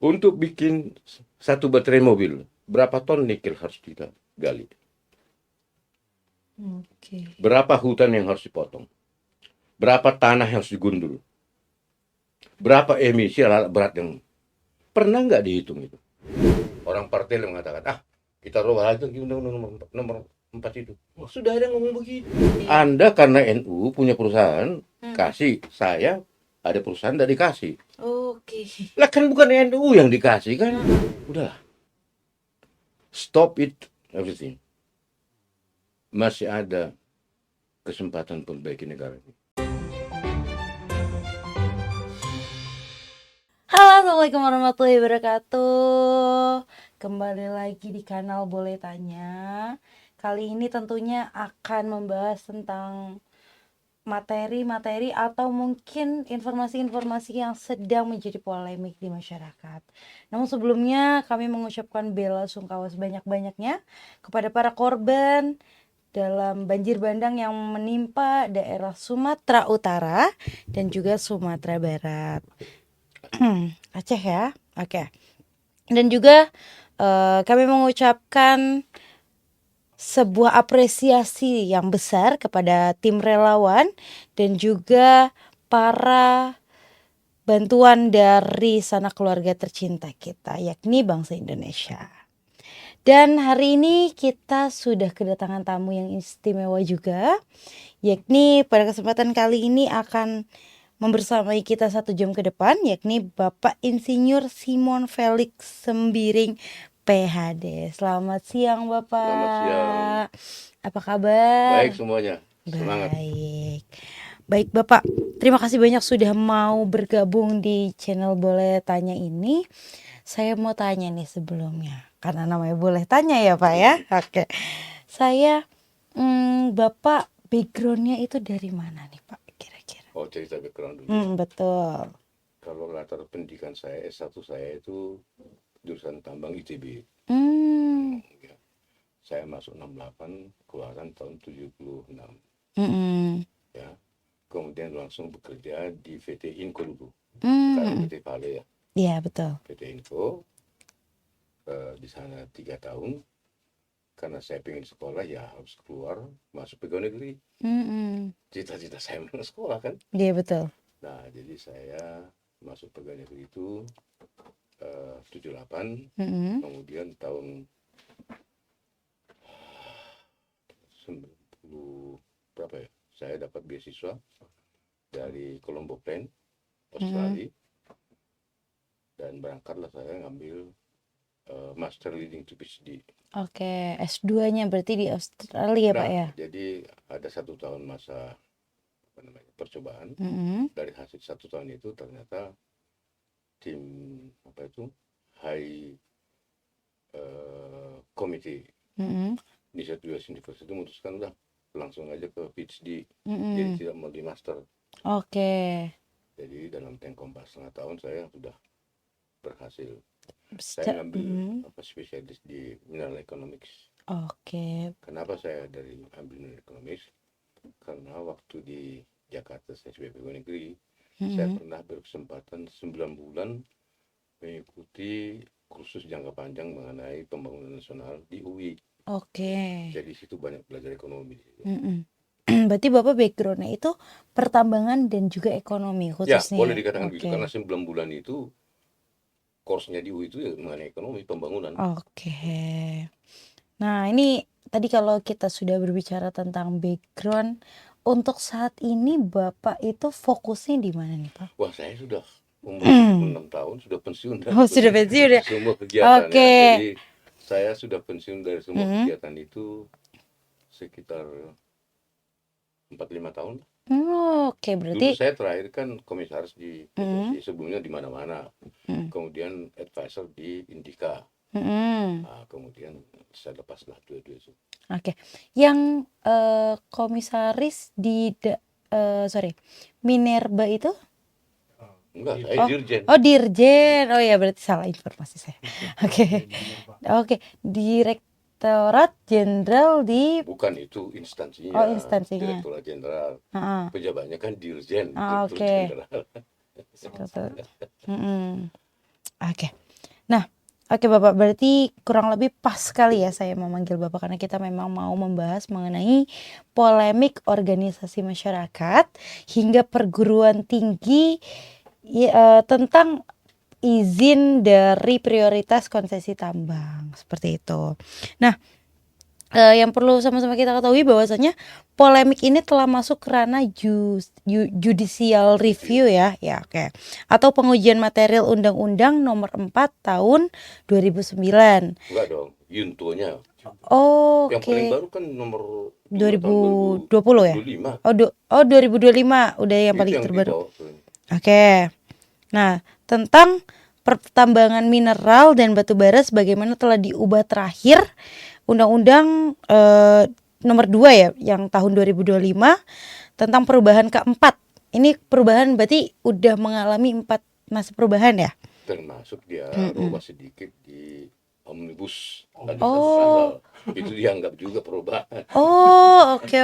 Untuk bikin satu baterai mobil, berapa ton nikel harus kita gali? Oke. Berapa hutan yang harus dipotong? Berapa tanah yang harus digundul? Berapa emisi alat berat yang pernah nggak dihitung itu? Orang partai yang mengatakan, kita roba lagi undang-undang nomor 4 itu. Oh, sudah ada ngomong begitu. Iya. Anda karena NU punya perusahaan, Hmm. kasih. Saya ada perusahaan tidak dikasih. Oke. Lah kan bukan NU yang dikasih kan. Udahlah. Stop it everything. Masih ada kesempatan perbaiki negara ini. Halo, assalamualaikum warahmatullahi wabarakatuh. Kembali lagi di kanal Boleh Tanya. Kali ini tentunya akan membahas tentang materi-materi atau mungkin informasi-informasi yang sedang menjadi polemik di masyarakat. Namun sebelumnya kami mengucapkan bela sungkawa sebanyak-banyaknya kepada para korban dalam banjir bandang yang menimpa daerah Sumatera Utara dan juga Sumatera Barat. Aceh ya, oke. Dan juga kami mengucapkan sebuah apresiasi yang besar kepada tim relawan dan juga para bantuan dari sanak keluarga tercinta kita, yakni bangsa Indonesia. Dan hari ini kita sudah kedatangan tamu yang istimewa juga, yakni pada kesempatan kali ini akan membersamai kita 1 jam ke depan, yakni Bapak Insinyur Simon Felix Sembiring PhD. Selamat siang Bapak. Selamat siang. Apa kabar? Baik semuanya. Semangat. Baik Bapak, terima kasih banyak sudah mau bergabung di channel Boleh Tanya ini. Saya mau tanya nih sebelumnya, karena namanya Boleh Tanya ya Pak ya. Oke. Saya Bapak backgroundnya itu dari mana nih Pak kira-kira? Oh, cerita background dulu. Betul. Kalau latar pendidikan saya S1 saya itu jurusan tambang ITB. Ya. Saya masuk 68, keluaran tahun 76. Ya. Kemudian langsung bekerja di VT Inco dulu. Sekarang VT Vale ya. Iya betul. VT Inco di sana 3 tahun. Karena saya pengen sekolah ya harus keluar masuk pegawai negeri. Cita-cita saya mau sekolah kan. Iya betul. Nah jadi saya masuk pegawai negeri itu 78. Kemudian tahun 90 berapa ya, saya dapat beasiswa dari Colombo Plan Australia. Dan berangkatlah saya ngambil Master Leading to PhD. Oke, S2-nya berarti di Australia Pak ya? Jadi ada 1 tahun masa percobaan. Dari hasil 1 tahun itu ternyata tim High Committee New South Wales University memutuskan udah langsung aja ke PhD. Jadi tidak mau di master. Oke. Jadi dalam tempo 4,5 tahun saya sudah berhasil. Saya ngambil spesialis di mineral economics. Oke. Kenapa saya ambil mineral economics? Karena waktu di Jakarta saya sebagai pegawai negeri, saya pernah berkesempatan 9 bulan mengikuti kursus jangka panjang mengenai pembangunan nasional di UI. Oke. Jadi situ banyak belajar ekonomi. Berarti Bapak backgroundnya itu pertambangan dan juga ekonomi khususnya. Ya, boleh dikatakan begitu karena 9 bulan itu course-nya di UI itu mengenai ekonomi pembangunan. Oke. Nah, ini tadi kalau kita sudah berbicara tentang background, untuk saat ini Bapak itu fokusnya di mana nih, Pak? Wah, saya sudah umur 6 tahun sudah pensiun dari sudah pensiun ya? semua kegiatan. Oke. Ya. Jadi saya sudah pensiun dari semua kegiatan itu sekitar 4-5 tahun. Oke, berarti dulu saya terakhir kan komisaris di PSSI, sebelumnya di mana-mana. Kemudian advisor di Indika. Nah, kemudian saya lepaslah dua-dua itu. Oke. Yang komisaris di Minerba itu? Enggak, saya dirjen. Oh, dirjen. Oh ya, berarti salah informasi saya. Oke. Oke, Direktorat Jenderal di Bukan itu instansinya. Oh, instansinya. Direktorat Jenderal. Pejabatnya kan dirjen. Oke. Jenderal. Oke. Nah, oke Bapak, berarti kurang lebih pas sekali ya saya memanggil Bapak karena kita memang mau membahas mengenai polemik organisasi masyarakat hingga perguruan tinggi tentang izin dari prioritas konsesi tambang seperti itu. Nah, yang perlu sama-sama kita ketahui bahwasanya polemik ini telah masuk ke ranah judicial review ya, oke. Atau pengujian material Undang-Undang Nomor 4 Tahun 2009. Enggak dong, Yuntonya. Oh, Yang paling oke. baru kan nomor 2 tahun 2020 ya? 2025. Oh, 2025 udah yang Itu paling yang terbaru. dibawa sebenarnya. Oke. Nah, tentang pertambangan mineral dan batu bara sebagaimana telah diubah terakhir Undang-Undang nomor 2 ya yang tahun 2025 tentang perubahan keempat. Ini perubahan berarti udah mengalami 4 masa perubahan ya? Termasuk dia Mm-mm. rubah sedikit di omnibus. Ada satu Oh. pasal. Itu dianggap juga perubahan. Oh, oke.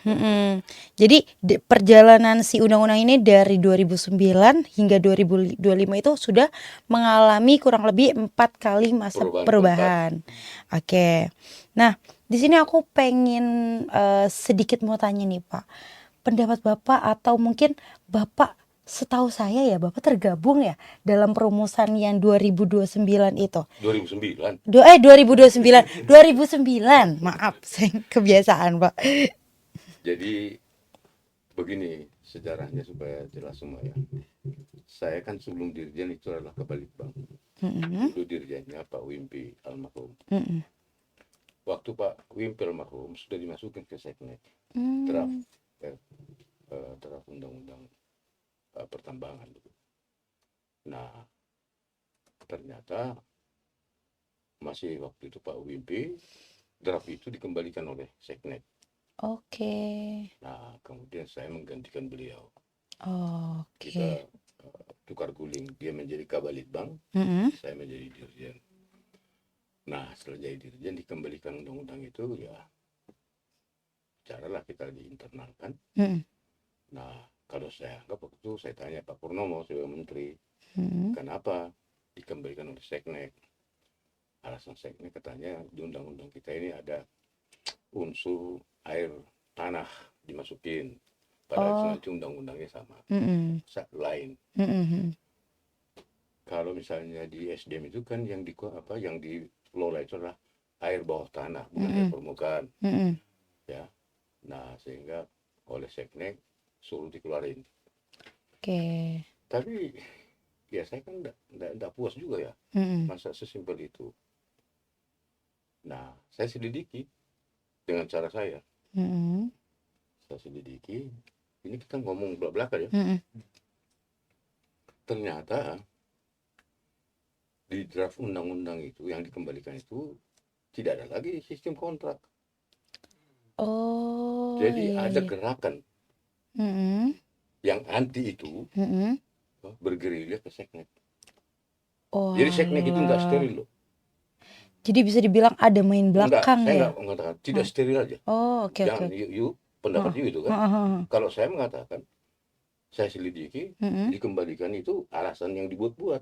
Mm-mm. Jadi perjalanan si undang-undang ini dari 2009 hingga 2025 itu sudah mengalami kurang lebih 4 kali masa perubahan. Oke. Nah, di sini aku pengen sedikit mau tanya nih Pak. Pendapat Bapak atau mungkin Bapak, setahu saya ya Bapak tergabung ya dalam perumusan yang 2029 itu. 2009. 2009. Maaf, saya kebiasaan Pak. Jadi begini sejarahnya supaya jelas semua ya. Saya kan sebelum dirjen itu adalah Kebalitbang. Dulu dirjennya Pak Wimpi almarhum. Waktu Pak Wimpi almarhum sudah dimasukin ke Seknek draft undang-undang pertambangan. Nah, ternyata masih waktu itu Pak Wimpi draft itu dikembalikan oleh Seknek. Oke. Nah, kemudian saya menggantikan beliau. Oke. Kita tukar guling, dia menjadi Kabalitbang, saya menjadi dirjen. Nah, setelah jadi dirjen dikembalikan undang-undang itu ya, caralah kita diinternalkan. Nah, kalau saya anggap waktu itu saya tanya Pak Purnomo sebagai menteri, kenapa dikembalikan oleh Seknek? Alasan Seknek katanya di undang-undang kita ini ada unsur air tanah dimasukin, padahal nanti undang-undangnya sama, lain. Kalau misalnya di SDM itu kan yang dikelola itu adalah air bawah tanah, bukan air permukaan. Ya, nah sehingga oleh Seknek suruh dikeluarin. Tapi ya saya kan enggak puas juga ya, masa sesimpel itu. Nah, saya selidiki dengan cara saya. Saya selidiki, ini kita ngomong belak-belakan ya. Ternyata di draft undang-undang itu yang dikembalikan itu tidak ada lagi sistem kontrak. Jadi ada gerakan yang anti itu bergerilya ke Seknek. Jadi Seknek itu enggak steril loh. Jadi bisa dibilang ada main belakang saya ya? enggak mengatakan tidak steril aja. Oke. Jangan pendapat you itu kan. Kalau saya mengatakan, saya selidiki, dikembalikan itu alasan yang dibuat-buat.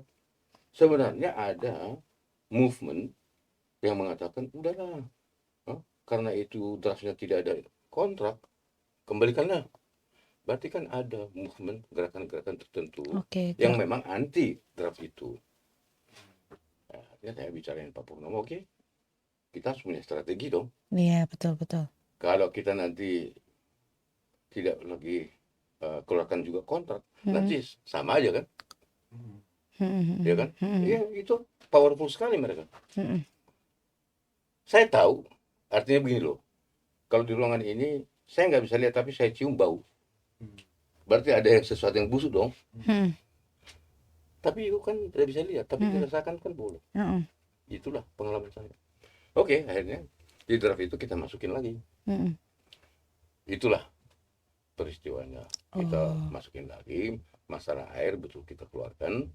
Sebenarnya ada movement yang mengatakan udahlah, karena itu draftnya tidak ada kontrak, kembalikanlah. Berarti kan ada movement gerakan-gerakan tertentu yang memang anti draft itu. Nah, saya bicarain Pak Purnomo, oke, kita harus punya strategi dong. Iya, betul. Kalau kita nanti tidak lagi keluarkan juga kontrak, nanti sama aja kan? Ya kan? Ya, itu powerful sekali mereka. Saya tahu, artinya begini loh, kalau di ruangan ini saya nggak bisa lihat tapi saya cium bau, berarti ada sesuatu yang busuk dong. Tapi itu kan tidak bisa lihat, tapi dirasakan kan boleh. Itulah pengalaman saya. Oke, akhirnya di draft itu kita masukin lagi. Itulah peristiwanya. Kita masukin lagi, masalah air betul kita keluarkan.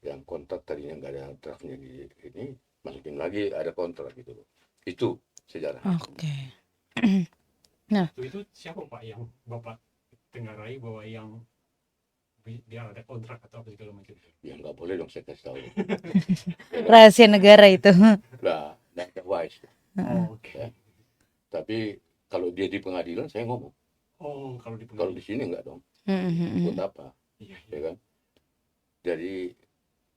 Yang kontrak tadinya nggak ada draftnya di ini, masukin lagi ada kontrak gitu loh. Itu sejarah. Oke. Nah, itu siapa Pak yang Bapak dengarai bahwa yang dia ada kontrak atau apa segala macam? boleh dong saya kasih tahu. Rahasia negara itu. Lah, nggak wise. Oh, oke. Ya. Tapi kalau dia di pengadilan saya ngomong. Oh, kalau di Kalau di sini enggak dong. Mm-mm. Buat apa? Iya, Ya iya. kan? Jadi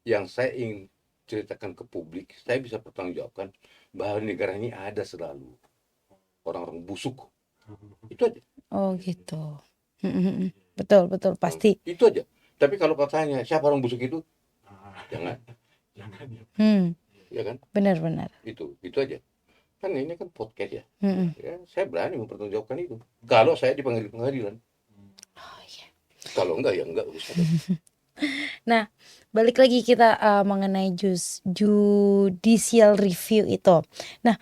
yang saya ingin ceritakan ke publik, saya bisa pertanggungjawabkan bahwa negara ini ada selalu orang-orang busuk. Itu aja. Oh gitu. Mm-mm. Betul, betul, pasti. Itu aja. Tapi kalau katanya siapa orang busuk itu, Ah, jangan, jangan ya. ya kan? Benar-benar. Itu aja. Kan ini kan podcast ya. Mm-mm. Ya, saya berani mempertanggungjawabkan itu. Kalau saya dipanggil pengadilan, Oh, iya. kalau enggak ya enggak usah. Nah, balik lagi kita mengenai judicial review itu. Nah,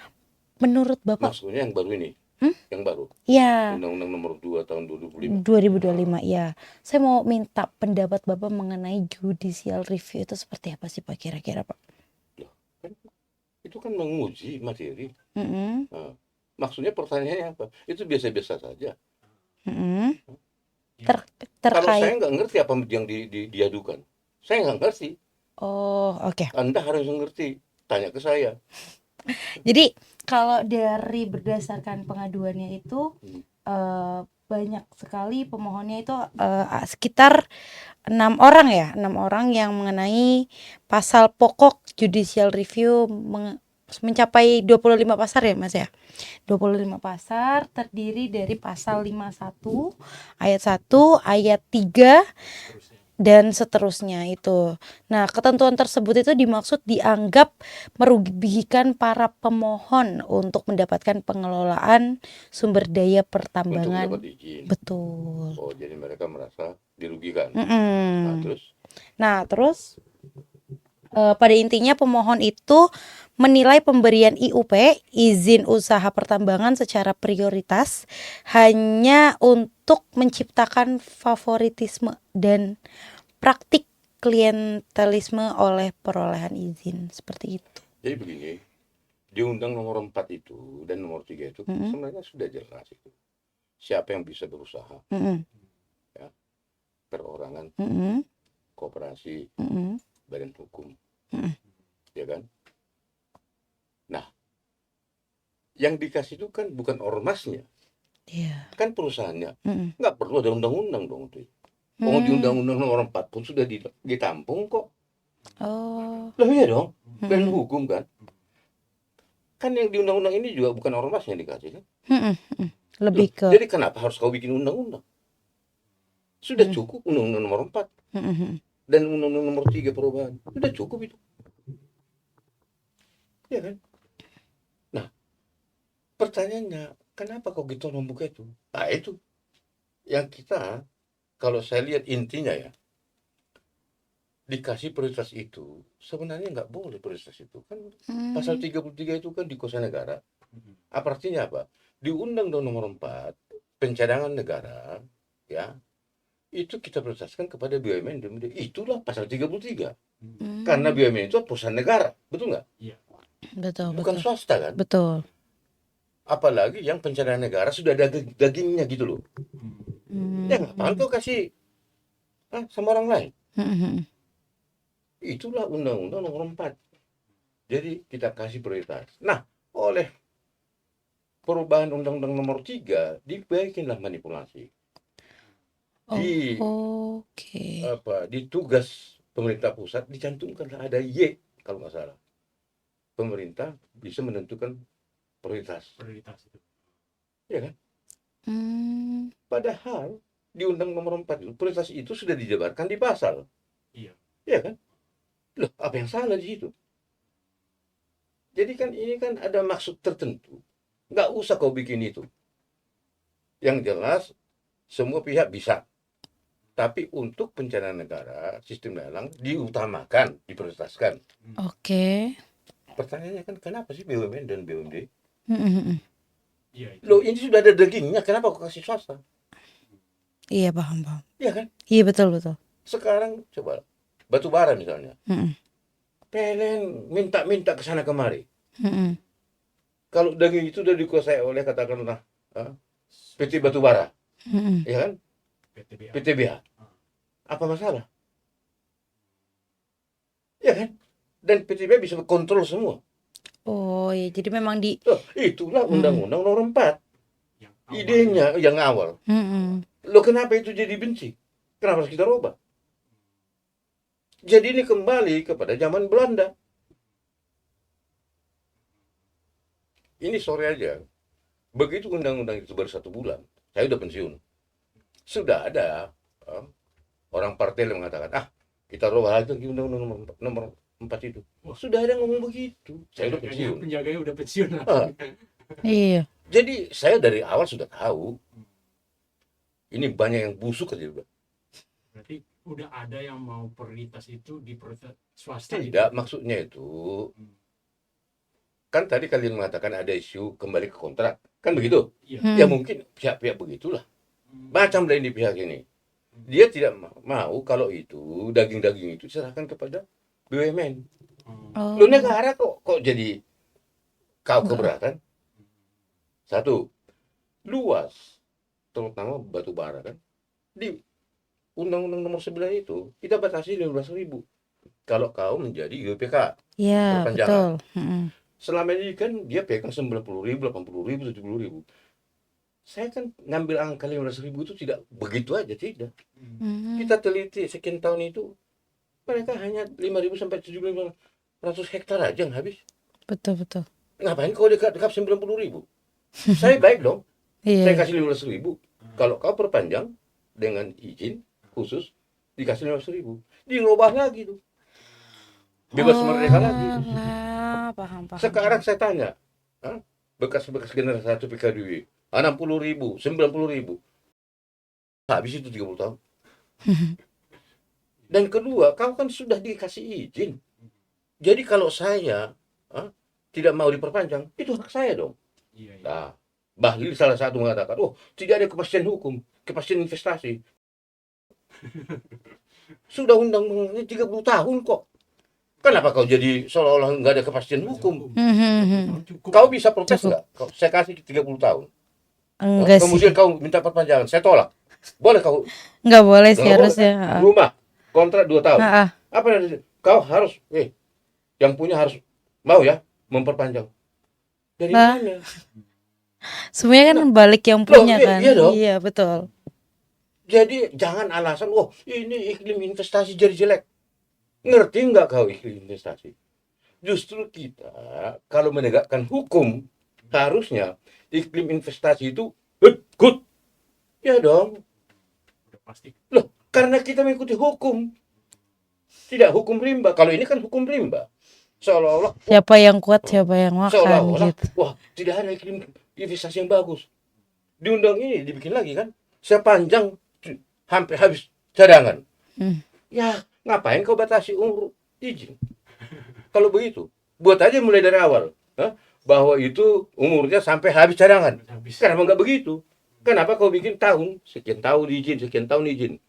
menurut Bapak, Maksudnya yang baru ini, yang baru, ya Undang-Undang Nomor 2 tahun 2005. 2025 ya. Saya mau minta pendapat Bapak mengenai judicial review itu seperti apa sih Pak kira-kira Pak? Loh, kan itu kan menguji materi. Mm-mm. Nah, maksudnya pertanyaannya apa? Itu biasa-biasa saja. Mm-mm. Ya. Kalau saya Terkait. nggak ngerti apa yang diadukan, saya nggak ngerti. Oh, oke. Anda harus ngerti. Tanya ke saya. Jadi kalau dari berdasarkan pengaduannya itu banyak sekali pemohonnya itu sekitar 6 orang ya, 6 orang yang mengenai pasal pokok judicial review mencapai 25 pasar ya Mas ya. 25 pasar terdiri dari pasal 51, ayat 1, ayat 3 Terus ya. dan seterusnya itu. Nah, ketentuan tersebut itu dimaksud dianggap merugikan para pemohon untuk mendapatkan pengelolaan sumber daya Untuk pertambangan. mendapat izin. Betul. Oh, jadi mereka merasa dirugikan. Mm-mm. Nah, terus? Pada intinya pemohon itu menilai pemberian IUP, izin usaha pertambangan secara prioritas, hanya untuk menciptakan favoritisme dan praktik klientelisme oleh perolehan izin seperti itu. Jadi begini, di Undang Nomor 4 itu dan Nomor 3 itu sebenarnya sudah jelas itu. Siapa yang bisa berusaha? Mm-mm. Ya, perorangan, Mm-mm. koperasi, Mm-mm. badan hukum. Mm-mm. Ya kan? Nah, yang dikasih itu kan bukan ormasnya, Iya. kan perusahaannya. Mm-mm. Nggak perlu ada undang-undang dong itu. Oh, di Undang-Undang Nomor 4 pun sudah ditampung kok. Oh. Loh iya dong, badan hukum kan. Kan yang di undang-undang ini juga bukan ormasnya dikasih kan. Mm-mm. Lebih Loh, ke. jadi kenapa harus kau bikin undang-undang? Sudah cukup Undang-Undang Nomor 4 Mm-mm. dan Undang-Undang Nomor 3 perubahan. Sudah cukup itu. Ya kan? Nah, pertanyaannya, kenapa kok gitu membuka itu? Nah, itu yang kita, kalau saya lihat intinya ya, dikasih prioritas itu, sebenarnya nggak boleh prioritas itu. Kan pasal 33 itu kan di kosa negara. Apa artinya apa? Di Undang-Undang Nomor 4, pencadangan negara, ya, itu kita prioritaskan kepada BUMN. Itulah pasal 33. Karena BUMN itu perusahaan negara, betul nggak? Iya. Betul, Bukan betul. swasta kan? Betul. Apalagi yang pencadangan negara sudah ada dagingnya gitu loh. Ya ngapain kau kasih sama orang lain? Mm-mm. Itulah Undang-Undang Nomor 4. Jadi kita kasih prioritas. Nah, oleh perubahan Undang-Undang Nomor 3 dibikinlah manipulasi. Di Oke. di tugas pemerintah pusat dicantumkanlah ada Y kalau nggak salah. Pemerintah bisa menentukan prioritas. Prioritas itu. Ya kan? Hmm. Padahal di Undang Nomor 4 itu prioritas itu sudah dijabarkan di pasal. Iya. Ya kan? Loh, apa yang salah di situ? Jadi kan ini kan ada maksud tertentu. Nggak usah kau bikin itu. Yang jelas semua pihak bisa. Tapi untuk pencarian negara, sistem lelang diutamakan, diprioritaskan. Oke. Pertanyaannya kan kenapa sih BUMN dan BUMD? Mm-mm. Iya, itu. Loh, ini sudah ada dagingnya, kenapa kau kasih swasta? Iya, paham. Iya kan? Iya, betul. Sekarang coba batu bara misalnya. Mm-mm. PLN minta ke sana kemari. Mm-mm. Kalau daging itu sudah dikuasai oleh katakanlah PT Batubara, Mm-mm. ya kan? PTBA. PTBH. Apa masalah? Ya kan? Dan PTB bisa kontrol semua. Oh ya, jadi memang di Loh, itulah Undang-Undang Nomor 4. Yang awalnya. Idenya yang awal. Loh, kenapa itu jadi benci? Kenapa harus kita rubah? Jadi ini kembali kepada zaman Belanda. Ini sore aja. Begitu undang-undang itu baru 1 bulan, saya udah pensiun. Sudah ada orang partai yang mengatakan, kita rubah itu undang-undang nomor 4 itu. Sudah ada yang ngomong begitu. Saya udah pensiun. Penjaganya udah pensiun lah. iya. Jadi saya dari awal sudah tahu ini banyak yang busuk aja. Berarti udah ada yang mau prioritas itu di prioritas swasta. Tidak, maksudnya itu kan tadi kalian mengatakan ada isu kembali ke kontrak, kan begitu? Iya. Ya mungkin pihak-pihak begitulah. Macam lain di pihak ini. Dia tidak mau kalau itu daging-daging itu diserahkan kepada BUMN. Oh. Lu negara kok jadi kau keberatan? Satu, luas, terutama batu bara kan. Di Undang-Undang Nomor 9 itu kita batasi 15.000 kalau kau menjadi IUPK. Iya, betul. Selama ini kan dia pegang 90.000, 80.000, 70.000. Saya kan ngambil angka 15.000 itu tidak begitu aja, tidak. Kita teliti sekian tahun itu, mereka hanya 5.000 sampai 7.500 hektar aja yang habis. Betul. Ngapain kau dekat 90.000? Saya baik dong. Iya. Saya kasih 15.000. Kalau kau perpanjang dengan izin khusus, dikasih 15.000. Dirubah lagi tuh. Bebas merdeka lagi. Paham. Sekarang saya tanya, bekas-bekas generasi 1 PKDW, 60.000, 90.000. Habis itu 30 tahun. Dan kedua, kau kan sudah dikasih izin. Jadi kalau saya tidak mau diperpanjang, itu hak saya dong. Iya. Nah, Bahlil salah satu mengatakan, tidak ada kepastian hukum, kepastian investasi. Sudah undang-undangnya 30 tahun kok. Kenapa kau jadi seolah-olah nggak ada kepastian hukum? Kau bisa protes nggak? Saya kasih 30 tahun. Enggak Kemudian sih. kau minta perpanjangan, saya tolak. Boleh kau? Enggak boleh sih Nggak boleh, harusnya. kan? Rumah, kontrak 2 tahun. Ah. Apa yang kau harus, yang punya harus mau ya memperpanjang. Dari mana? Semuanya kan balik yang punya kan. Iya dong. Iya, betul. Jadi jangan alasan, ini iklim investasi jadi jelek. Ngerti nggak kau iklim investasi? Justru kita kalau menegakkan hukum harusnya iklim investasi itu good. Ya dong. Udah pasti. Loh, karena kita mengikuti hukum. Tidak hukum rimba. Kalau ini kan hukum rimba. Seolah-olah Siapa yang kuat, siapa yang makan seolah-olah gitu. tidak ada iklim investasi yang bagus. Di undang ini dibikin lagi kan, sepanjang hampir habis cadangan. Ya, ngapain kau batasi umur izin? Kalau begitu, buat aja mulai dari awal, bahwa itu umurnya sampai habis cadangan. Kenapa nggak begitu? Kenapa kau bikin tahun, sekian tahun izin.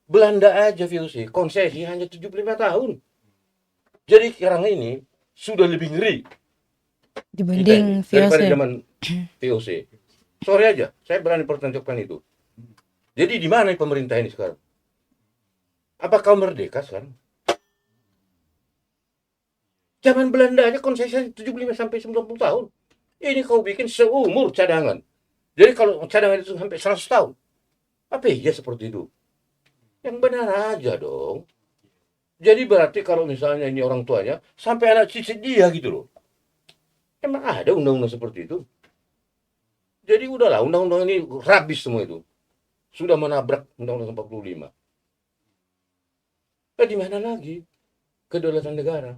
Belanda aja VOC, konsesi hanya 75 tahun. Jadi sekarang ini sudah lebih ngeri Dibanding daripada VOC. zaman VOC. Sorry aja, saya berani pertanggungjawabkan itu. Jadi di mana pemerintah ini sekarang? Apa kau merdeka sekarang? Zaman Belanda aja konsesi 75 sampai 90 tahun. Ini kau bikin seumur cadangan. Jadi kalau cadangan itu sampai 100 tahun. Apa iya seperti itu? Yang benar aja dong. Jadi berarti kalau misalnya ini orang tuanya sampai anak cicit dia gitu loh. Emang ada undang-undang seperti itu? Jadi udahlah, undang-undang ini rabis semua itu. Sudah menabrak Undang-Undang 45. Di mana lagi kedaulatan negara?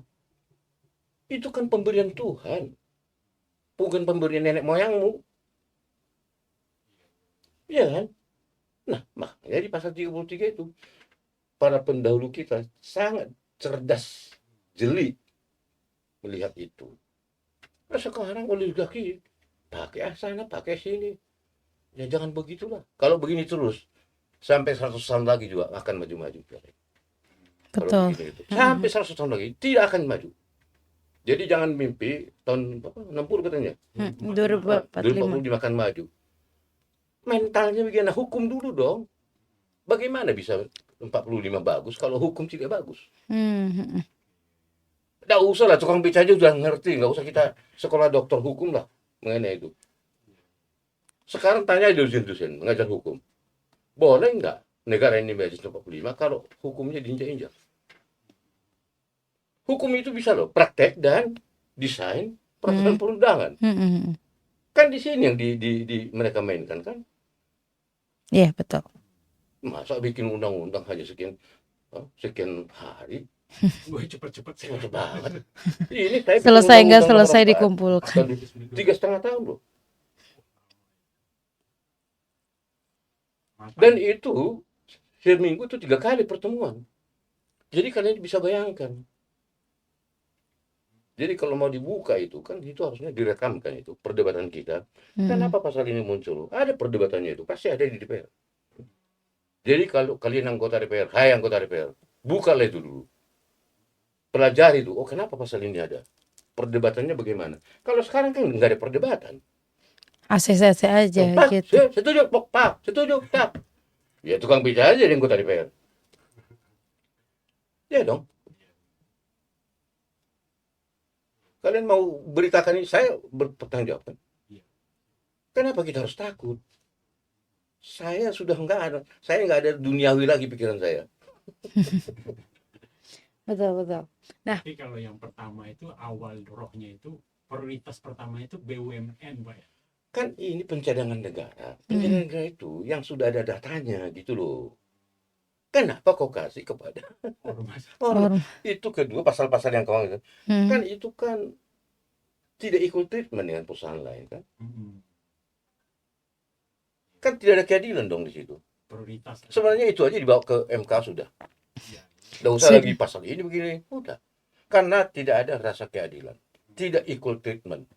Itu kan pemberian Tuhan, bukan pemberian nenek moyangmu. Iya kan? Nah, makanya di pasal 33 itu para pendahulu kita sangat cerdas, jeli melihat itu. Nah, sekarang oligarki pakai sana, pakai sini. Ya jangan begitulah. Kalau begini terus sampai 100 tahun lagi juga akan maju-maju. Betul. Sampai 100 tahun lagi tidak akan maju. Jadi jangan mimpi tahun 60 katanya. 2045 akan maju. Mentalnya begini, hukum dulu dong. Bagaimana bisa 45 bagus kalau hukum tidak bagus? Nggak usah lah, tukang beca aja udah ngerti, nggak usah kita sekolah dokter hukum lah mengenai itu. Sekarang tanya dosen-dosen mengajar hukum, boleh nggak negara ini majlis 45 kalau hukumnya diinjak-injak? Hukum itu bisa loh, praktek dan desain peraturan perundangan. Kan di sini yang mereka mainkan kan. Iya, betul. Masa bikin undang-undang hanya sekian hari? Gue cepet-cepet sih. Cepet banget. Ini saya bikin Selesai nggak undang-undang selesai nomor 4 dikumpulkan. tahun 3,5 tahun loh. Dan itu setiap minggu itu 3 kali pertemuan. Jadi kalian bisa bayangkan. Jadi kalau mau dibuka itu kan itu harusnya direkamkan itu perdebatan kita. Kenapa pasal ini muncul? Ada perdebatannya itu, pasti ada di DPR. Jadi kalau kalian anggota DPR, hai anggota DPR, bukalah itu dulu. Pelajari itu, oh kenapa pasal ini ada? Perdebatannya bagaimana? Kalau sekarang kan nggak ada perdebatan. ACC aja Pak, gitu. setuju, Pak, setuju, Pak. Ya tukang beca aja di anggota DPR. Ya dong. Kalian mau beritakan ini, saya bertanggung jawab kan? Kenapa kita harus takut? Saya sudah saya nggak ada duniawi lagi pikiran saya. Betul. Tapi kalau yang pertama itu awal rohnya itu prioritas pertama itu BUMN, Pak ya. Kan ini pencadangan negara. Pencadangan negara itu yang sudah ada datanya gitu loh. Kenapa kau kasih kepada orang? Itu kedua pasal-pasal yang kau kan itu kan tidak ikut treatment dengan perusahaan lain kan? Kan tidak ada keadilan dong di situ. Prioritas. Sebenarnya itu aja dibawa ke MK sudah. Tidak usah lagi pasal ini begini, udah. Karena tidak ada rasa keadilan, tidak equal treatment.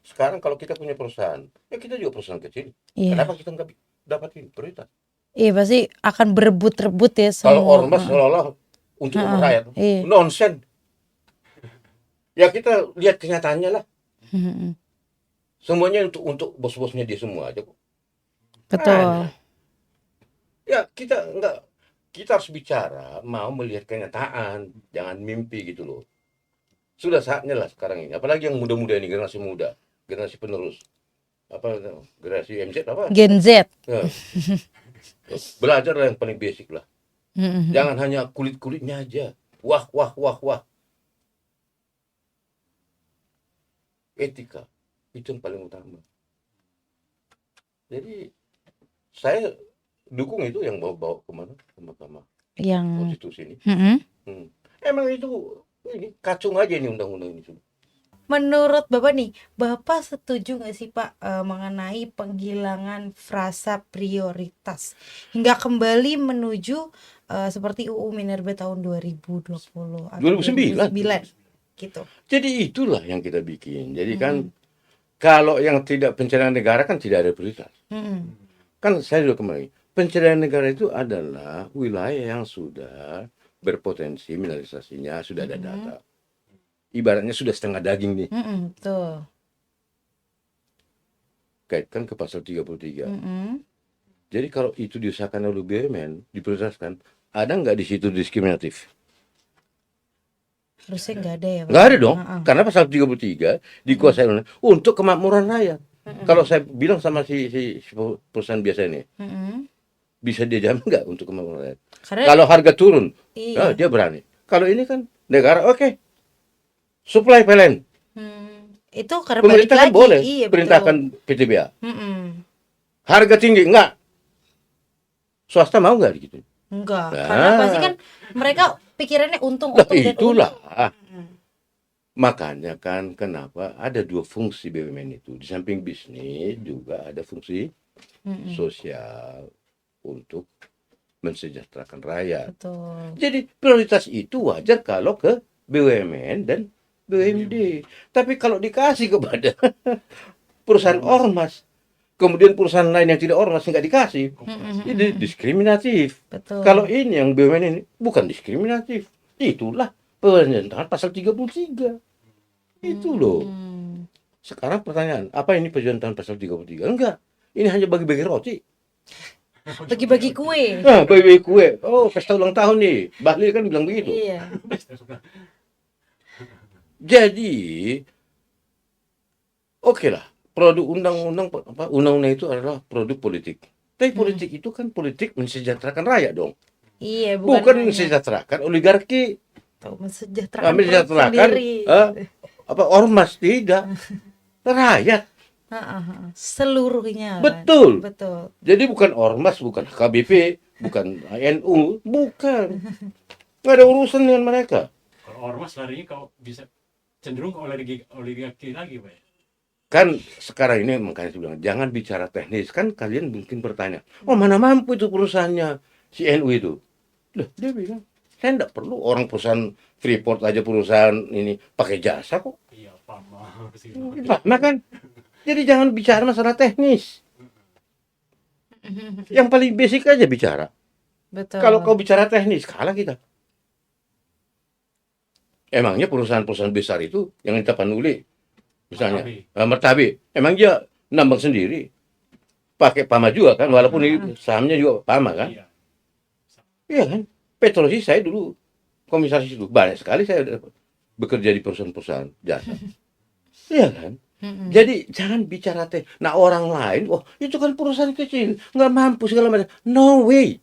Sekarang kalau kita punya perusahaan, ya kita juga perusahaan kecil. Kenapa kita nggak dapatin prioritas? Iya, pasti akan berebut-rebut ya Kalau semua. ormas seolah-olah untuk rakyat, nonsen. Ya kita lihat kenyataannya lah. Semuanya untuk bos-bosnya dia semua aja kok. Betul. Ya kita harus bicara, mau melihat kenyataan, jangan mimpi gitu loh. Sudah saatnya lah sekarang ini, apalagi yang muda-muda ini, generasi muda, generasi penerus, generasi MZ Gen Z. Ya. Belajarlah yang paling basic lah. Jangan hanya kulit-kulitnya aja. Wah. Etika itu yang paling utama. Jadi saya dukung itu yang bawa kemana ke Mahkamah Konstitusi ini. Emang itu ini kacung aja ini undang-undang ini. Menurut Bapak nih, Bapak setuju nggak sih Pak mengenai penghilangan frasa prioritas hingga kembali menuju seperti UU Minerba tahun 2020 atau 2009 gitu. Jadi itulah yang kita bikin. Jadi kan kalau yang tidak pencarian negara kan tidak ada prioritas. Kan saya juga kembali, pencarian negara itu adalah wilayah yang sudah berpotensi mineralisasinya, sudah ada data. Ibaratnya sudah setengah daging nih. Betul. Kaitkan ke pasal 33. Jadi kalau itu diusahakan oleh BUMN, diprioritaskan, ada nggak di situ diskriminatif? Harusnya nggak ada ya Pak? Nggak ada dong, karena pasal 33 dikuasai untuk kemakmuran rakyat. Kalau saya bilang sama si perusahaan biasa ini, bisa dia jamin nggak untuk kemakmuran rakyat? Kalau harga turun, dia berani. Kalau ini kan negara, supply PLN. Itu karena pemerintah kan boleh perintahkan PTBA. Harga tinggi enggak? Swasta mau nggak gitu? Enggak, karena pasti kan mereka pikirannya untung dan itulah. Makanya kan kenapa ada dua fungsi BUMN itu. Di samping bisnis juga ada fungsi sosial untuk mensejahterakan rakyat. Betul. Jadi prioritas itu wajar kalau ke BUMN dan BUMD. Tapi kalau dikasih kepada perusahaan ormas, kemudian perusahaan lain yang tidak ormas nggak dikasih, ini diskriminatif. Betul. Kalau ini yang BUMN ini bukan diskriminatif, itulah penyentuhan pasal 33. Itu loh. Sekarang pertanyaan, apa ini penyentuhan pasal 33? Enggak. Ini hanya bagi-bagi roti. Bagi-bagi kue. Nah, bagi kue. Oh, pesta ulang tahun nih. Bahlil kan bilang begitu. Iya. Jadi, oke lah. Produk undang-undang apa undang-undang itu adalah produk politik. Tapi politik itu kan politik mensejahterakan rakyat dong. Iya, Bukan hanya mensejahterakan oligarki, mensejahterakan perut mensejahterakan sendiri. apa ormas, tidak. Rakyat. Seluruhnya kan. Betul. Betul. Jadi bukan ormas, bukan KBP, bukan NU, bukan. Nggak ada urusan dengan mereka. Kalau ormas larinya kau bisa cenderung ke oligarki lagi, Pak. Kan sekarang ini makanya saya bilang, jangan bicara teknis. Kan kalian mungkin bertanya, oh mana mampu itu perusahaannya si NU itu? Loh, dia bilang, saya enggak perlu orang perusahaan Freeport aja perusahaan ini pakai jasa kok. Iya, paham sih. Nah kan, jadi jangan bicara masalah teknis. Yang paling basic aja bicara. Betul. Kalau kau bicara teknis, kalah kita. Emangnya perusahaan-perusahaan besar itu yang kita panuli, misalnya Mertabi, emang dia nambang sendiri, pakai Pama juga kan, walaupun ini sahamnya juga Pama kan, Iya. iya kan. Petrosi saya dulu komisaris itu banyak sekali saya bekerja di perusahaan-perusahaan jasa, iya kan. Jadi jangan bicara nah orang lain, oh itu kan perusahaan kecil, nggak mampu segala macam, no way.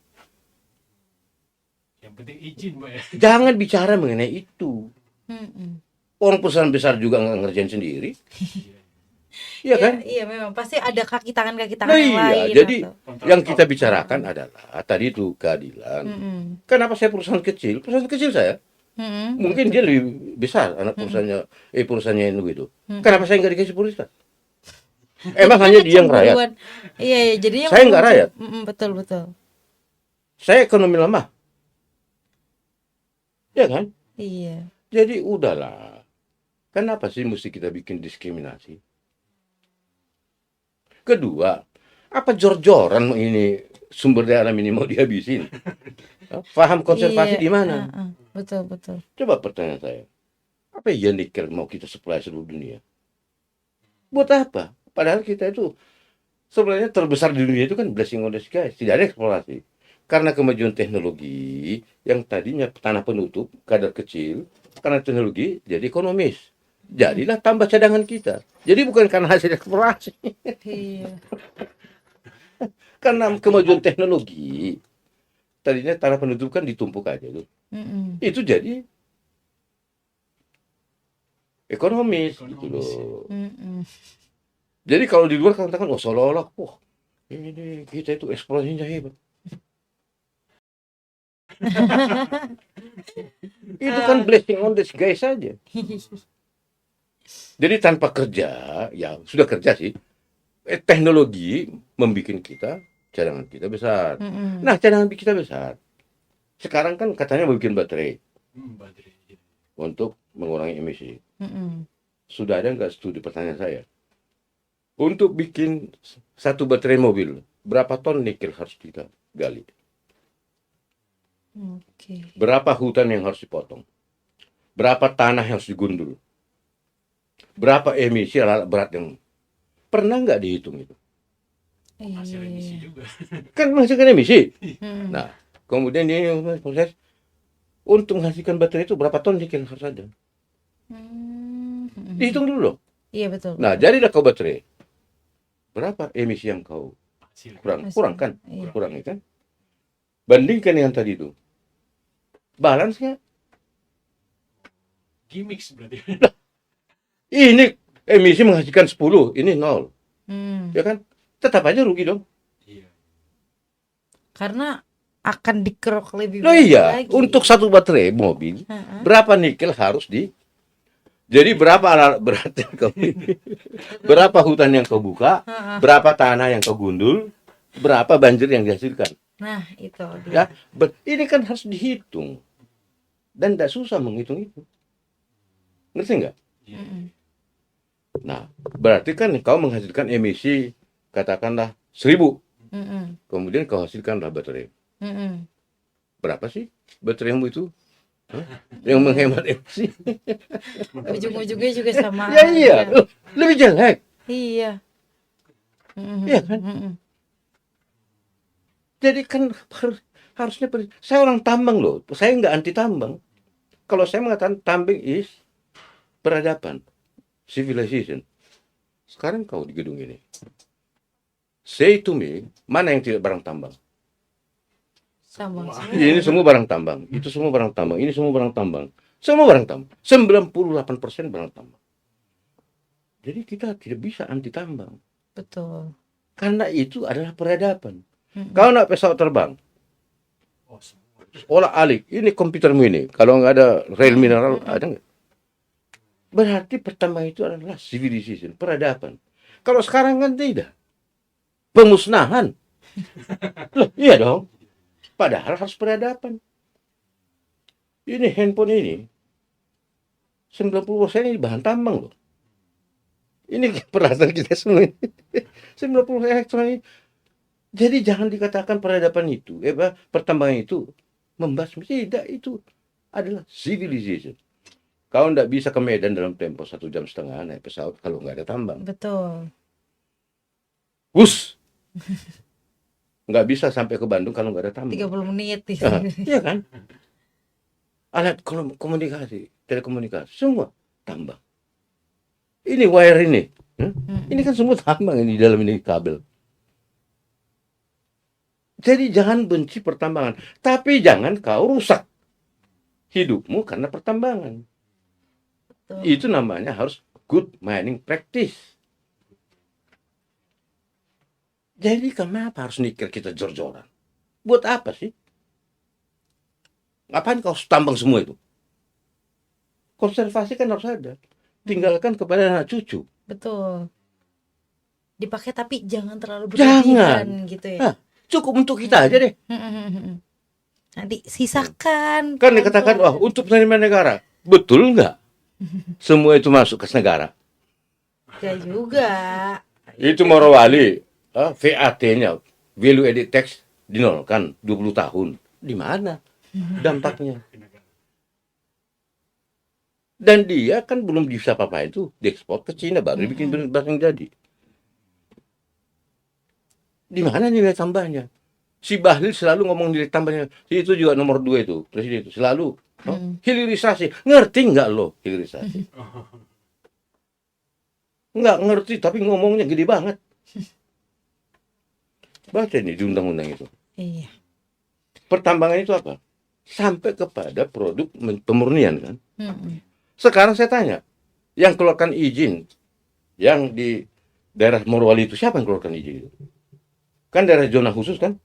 Yang penting izin, Pak ya. Jangan bicara mengenai itu. Orang perusahaan besar juga nggak ngerjain sendiri. Iya kan? Iya, memang pasti ada kaki tangan Nah yang iya, lain. jadi atau- yang kita bicarakan adalah tadi itu keadilan. Kenapa saya perusahaan kecil? Perusahaan kecil saya. Mungkin dia lebih besar anak perusahaannya itu gitu. Kenapa saya nggak dikasih perusahaan? Emang hanya dia yang rakyat? Cemburuan. Iya, jadi yang Saya nggak rakyat. Betul, betul. Saya ekonomi lemah. Ya kan? Iya. Jadi udahlah. Kenapa sih mesti kita bikin diskriminasi? Kedua, apa jor-joran ini sumber daya alam ini mau dihabisin? Paham konservasi Iya, di mana? Betul, betul. Coba pertanyaan saya. Apa ya nikel mau kita supply seluruh dunia? Buat apa? Padahal kita itu sebenarnya terbesar di dunia itu kan blessing on the sky. Tidak ada eksplorasi. Karena kemajuan teknologi yang tadinya tanah penutup, kadar kecil, karena teknologi jadi ekonomis. Jadilah tambah cadangan kita. Jadi bukan karena hasil eksplorasi. Iya. Karena kemajuan teknologi, tadinya tanah penutup kan ditumpuk aja tuh. Itu jadi ekonomis gitu loh. Jadi kalau di luar katakan, oh seolah-olah, wah ini kita itu eksplorasinya hebat. Itu kan blessing on the sky saja. Jadi tanpa kerja, ya sudah kerja sih, teknologi membuat kita, cadangan kita besar. Nah cadangan kita besar. Sekarang kan katanya mau bikin baterai Baterai. untuk mengurangi emisi. Sudah ada nggak studi, pertanyaan saya? Untuk bikin satu baterai mobil, berapa ton nikel harus kita gali? Oke. Berapa hutan yang harus dipotong? Berapa tanah yang harus digundul? Berapa emisi alat berat yang pernah nggak dihitung itu? Hasil emisi juga. Kan menghasilkan emisi. Nah, kemudian ini proses untuk menghasilkan baterai itu berapa ton nikel harus ada? Dihitung dulu loh. Iya, betul. Nah, jadilah kau baterai. Berapa emisi yang kau Hasil. kurang kan? Iya. Kurang ya kan? Bandingkan dengan tadi itu. Balance nggak? Gimmick berarti. Ini emisi menghasilkan 10, ini 0. Ya kan? Tetap aja rugi dong. Iya. Karena akan dikerok lebih Loh banyak iya, lagi. untuk satu baterai mobil, berapa nikel harus di... Jadi berapa alat berat yang kau berapa hutan yang kau buka, berapa tanah yang kau gundul, berapa banjir yang dihasilkan. Nah, itu dia. Ya, ini kan harus dihitung. Dan tidak susah menghitung itu. Ngerti nggak? Nah, berarti kan kau menghasilkan emisi, katakanlah 1000. Kemudian kau hasilkanlah baterai. Berapa sih bateraimu itu? Hah? Yang menghemat emisi? Ujung-ujungnya juga sama Ya iya, aja. lebih jelek. Iya. Iya kan? Jadi kan harusnya saya orang tambang loh. Saya nggak anti tambang. Kalau saya mengatakan tambang is peradaban, civilization. Sekarang kau di gedung ini, say to me, mana yang tidak barang tambang? Tambang semua. Ini semua barang tambang, itu semua barang tambang, ini semua barang tambang. Semua barang tambang. 98% barang tambang. Jadi kita tidak bisa anti tambang. Betul. Karena itu adalah peradaban. Kau nak pesawat terbang, Oh, semua. olah alik, ini komputermu ini. Kalau nggak ada rel mineral, ada nggak? Berarti pertama itu adalah civilization, peradaban. Kalau sekarang kan tidak. Pemusnahan. Loh, iya dong. Padahal harus peradaban. Ini handphone ini, 90% ini bahan tambang loh. Ini peralatan kita semua ini. 90% elektronik. Jadi jangan dikatakan peradaban itu, pertambangan itu membasmi. Tidak, itu adalah civilization. Kau nggak bisa ke Medan dalam tempo 1,5 jam naik pesawat kalau nggak ada tambang. Betul. Bus nggak bisa sampai ke Bandung kalau nggak ada tambang. 30 menit. Iya kan? Alat komunikasi, telekomunikasi, semua tambang. Ini wire ini, ini kan semua tambang ini di dalam ini kabel. Jadi jangan benci pertambangan, tapi jangan kau rusak hidupmu karena pertambangan. Betul. Itu namanya harus good mining practice. Jadi kenapa harus nikel kita jor-joran? Buat apa sih? Ngapain kau tambang semua itu? Konservasi kan harus ada. Tinggalkan kepada anak cucu. Betul. Dipakai tapi jangan terlalu Jangan. berlebihan gitu ya. Nah, cukup untuk kita aja deh. Nanti sisakan. Kan dikatakan, wah untuk penerimaan negara. Betul nggak? Semua itu masuk ke negara. Ya juga. Itu Morowali, VAT-nya, value added tax, dinolkan 20 tahun. Di mana dampaknya? Dan dia kan belum bisa apa-apa itu, diekspor ke Cina, baru dibikin barang jadi. Di mana nilai tambahnya? Si Bahlil selalu ngomong nilai tambahnya. Itu juga nomor 2 itu, presiden itu. Selalu. Hilirisasi. Ngerti nggak lo hilirisasi? Nggak ngerti, tapi ngomongnya gede banget. Baca nih di undang-undang itu. Iya. Pertambangan itu apa? Sampai kepada produk pemurnian kan. Sekarang saya tanya, yang keluarkan izin, yang di daerah Morowali itu siapa yang keluarkan izin itu? Kan daerah zona khusus kan?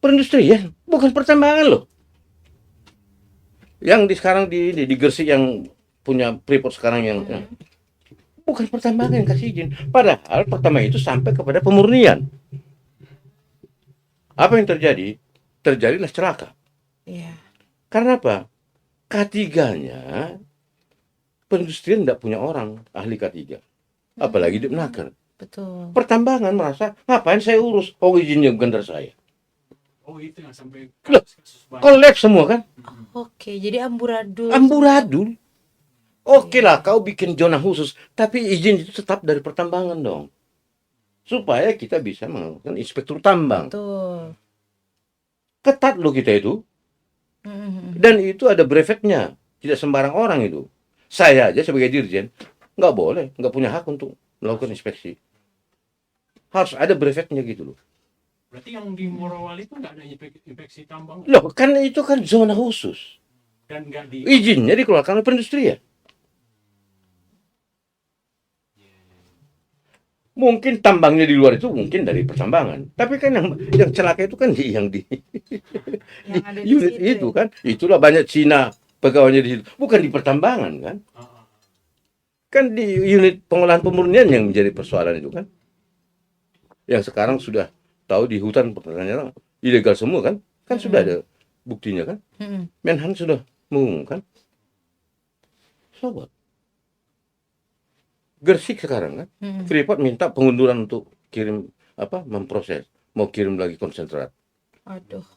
Perindustrian, bukan pertambangan loh. Yang sekarang di Gresik yang punya Freeport sekarang yang bukan pertambangan yang kasih izin. Padahal pertama itu sampai kepada pemurnian. Apa yang terjadi? Terjadilah celaka. Iya. Karena apa? K3-nya perindustrian tidak punya orang ahli K3. Apalagi di Menaker. Betul. Pertambangan merasa, ngapain saya urus? Oh, izinnya bukan dari saya. Oh, itu yang sampai Loh, kasus banyak. Collab semua kan? Oke, jadi amburadul. Amburadul. Oke lah, kau bikin zona khusus, tapi izin itu tetap dari pertambangan dong. Supaya kita bisa melakukan inspektur tambang. Betul. Ketat loh kita itu. Dan itu ada brevetnya. Tidak sembarang orang itu. Saya aja sebagai dirjen, nggak boleh, nggak punya hak untuk melakukan inspeksi. Harus ada brevetnya gitu loh. Berarti yang di Morowali itu nggak ada inspeksi tambang Loh, kan itu kan zona khusus. dan nggak di Izinnya dikeluarkan oleh perindustrian. Mungkin tambangnya di luar itu mungkin dari pertambangan. Tapi kan yang celaka itu kan yang di Yang ada di unit situ itu kan. Itulah banyak Cina pegawainya di situ. Bukan di pertambangan kan. Kan di unit pengolahan pemurnian yang menjadi persoalan itu kan. Yang sekarang sudah tahu di hutan pertanian ilegal semua kan. Kan sudah ada buktinya kan. Menhan sudah mengumumkan. Sobat. Gresik sekarang kan. Freeport minta pengunduran untuk kirim memproses. Mau kirim lagi konsentrat. Aduh.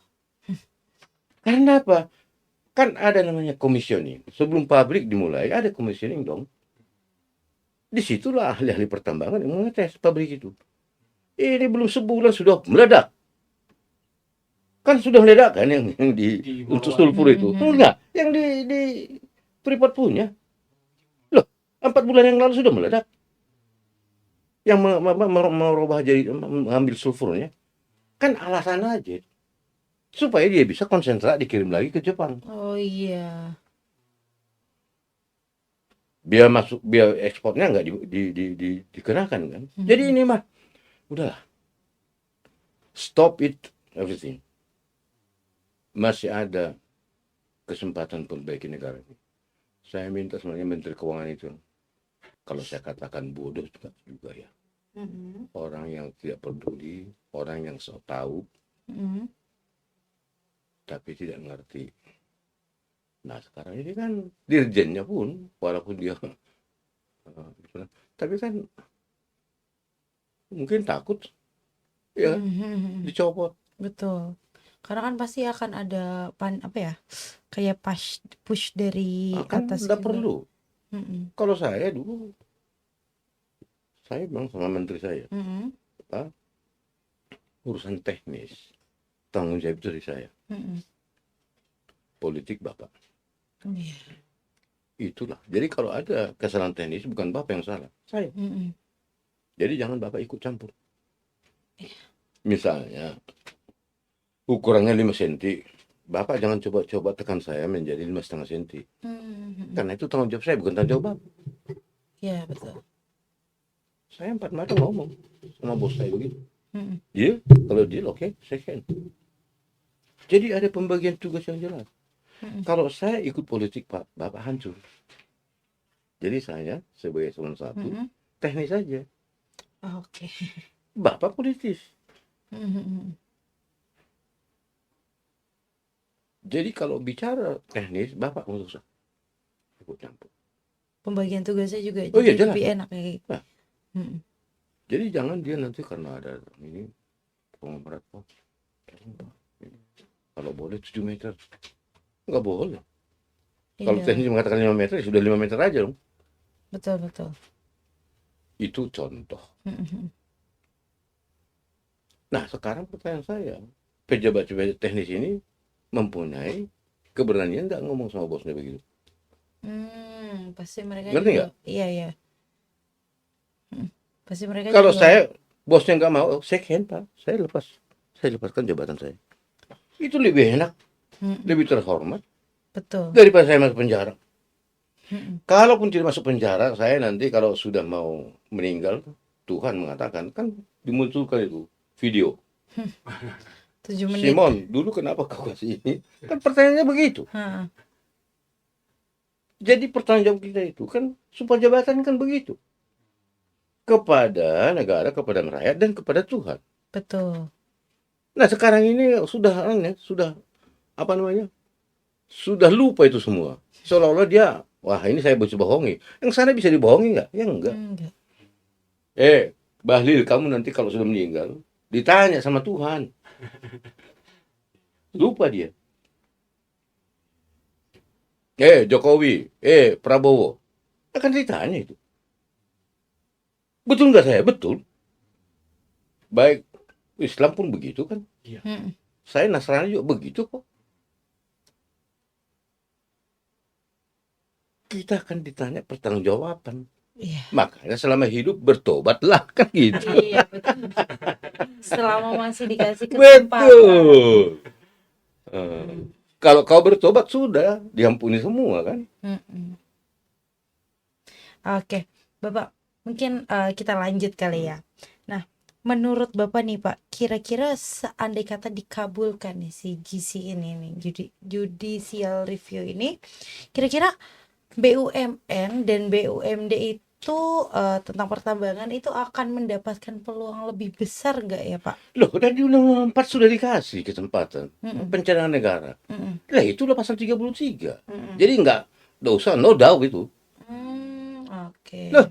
Karena apa? Kan ada namanya commissioning. Sebelum pabrik dimulai ada commissioning dong. Disitulah ahli-ahli pertambangan yang mengetes pabrik itu. Ini belum sebulan sudah meledak. Kan sudah meledak kan yang di Di untuk bawah. sulfur itu. Enggak, yang di Freeport punya. Loh, 4 bulan yang lalu sudah meledak. Yang merubah jadi mengambil sulfurnya. Kan alasan aja. Supaya dia bisa konsentrat dikirim lagi ke Jepang. Oh iya. Biar ekspornya nggak dikenakan kan. Jadi ini mah udahlah. Stop it everything. Masih ada kesempatan perbaiki negara ini. Saya minta sebenarnya Menteri Keuangan itu, kalau saya katakan bodoh juga ya. Orang yang tidak peduli, orang yang sok tahu, tapi tidak ngerti. Nah sekarang ini kan dirjennya pun, walaupun dia, tapi kan mungkin takut, ya dicopot. Betul. Karena kan pasti akan ada kayak push dari Kan atas udah juga. perlu. Kalau saya dulu, saya bilang sama menteri saya, Pak, urusan teknis, tanggung jawab itu dari saya. Politik Bapak. Iya. Itulah. Jadi kalau ada kesalahan teknis, bukan Bapak yang salah, saya. Jadi jangan Bapak ikut campur. Misalnya, ukurannya 5 cm, Bapak jangan coba-coba tekan saya menjadi 5,5 cm. Karena itu tanggung jawab saya, bukan tanggung jawab Bapak. Iya, betul. Saya 4 mata ngomong sama bos saya begitu. Deal, kalau deal oke, second. Jadi ada pembagian tugas yang jelas. Kalau saya ikut politik Pak, Bapak hancur. Jadi saya sebagai eselon 1, teknis saja. Oke. Bapak politis. Jadi kalau bicara teknis, Bapak nggak usah ikut campur. Pembagian tugasnya juga Oh iya, jadi jelas. lebih enak kayak gitu. Nah, jadi jangan dia nanti karena ada ini pengamarat Pak. Kalau boleh 7 meter. Nggak boleh. Kalau Iya, teknis mengatakan 5 meter, ya sudah 5 meter aja dong. betul. Itu contoh. Nah, sekarang pertanyaan saya, pejabat-pejabat teknis ini mempunyai keberanian nggak ngomong sama bosnya begitu? Pasti mereka Ngerti juga. nggak? Iya. Pasti mereka Kalau juga. saya, bosnya nggak mau, second Pak, saya lepaskan jabatan saya. Itu lebih enak, lebih terhormat Betul. daripada saya masuk penjara. Kalaupun tidak masuk penjara, saya nanti kalau sudah mau meninggal, Tuhan mengatakan, kan dimunculkan itu video. 7 menit. Simon, dulu kenapa kau kasih ini? Kan pertanyaannya begitu. Jadi pertanggung jawab kita itu kan sumpah jabatan kan begitu. Kepada negara, kepada rakyat, dan kepada Tuhan. Betul. Nah sekarang ini sudah apa namanya? Sudah lupa itu semua. Seolah-olah dia, wah ini saya bisa bohongi. Yang sana bisa dibohongi nggak? Ya enggak. Bahlil, kamu nanti kalau sudah meninggal, ditanya sama Tuhan. Lupa dia. Jokowi, Prabowo. Akan ditanya itu. Betul nggak saya? Betul. Baik Islam pun begitu kan. Iya. Saya Nasrani juga begitu kok. Kita akan ditanya pertanggungjawaban. Iya. Makanya selama hidup bertobatlah kan gitu. Iya, betul. Selama masih dikasih kesempatan. Betul. Kalau kau bertobat sudah diampuni semua kan. Oke, Bapak, mungkin kita lanjut kali ya. Nah, menurut Bapak nih Pak, kira-kira seandai kata dikabulkan nih si GC ini nih, judicial review ini, kira-kira BUMN dan BUMD itu tentang pertambangan itu akan mendapatkan peluang lebih besar nggak ya Pak? Loh, dan di Undang-Undang 4 sudah dikasih kesempatan pencernaan negara. Lah itu udah pasal 33. Jadi nggak usah, no doubt itu. Oke. Loh,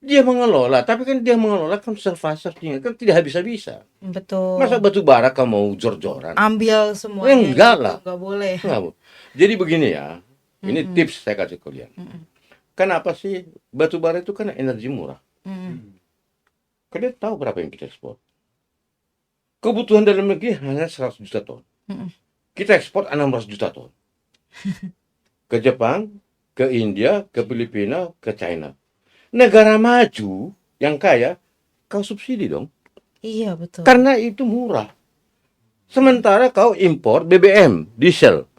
dia mengelola, tapi kan dia mengelola konservasinya kan tidak habis-habisan. Betul. Masa batu bara kamu mau jor-joran? Ambil semuanya Enggak gitu, lah. nggak boleh. Enggak. Jadi begini ya, ini tips saya kasih kalian. Kenapa sih batu bara itu kan energi murah? Kalian tahu berapa yang kita ekspor? Kebutuhan dalam negeri hanya 100 juta ton. Kita ekspor 600 juta ton. Ke Jepang, ke India, ke Filipina, ke China. Negara maju yang kaya, kau subsidi dong. Iya, betul. Karena itu murah. Sementara kau impor BBM, diesel.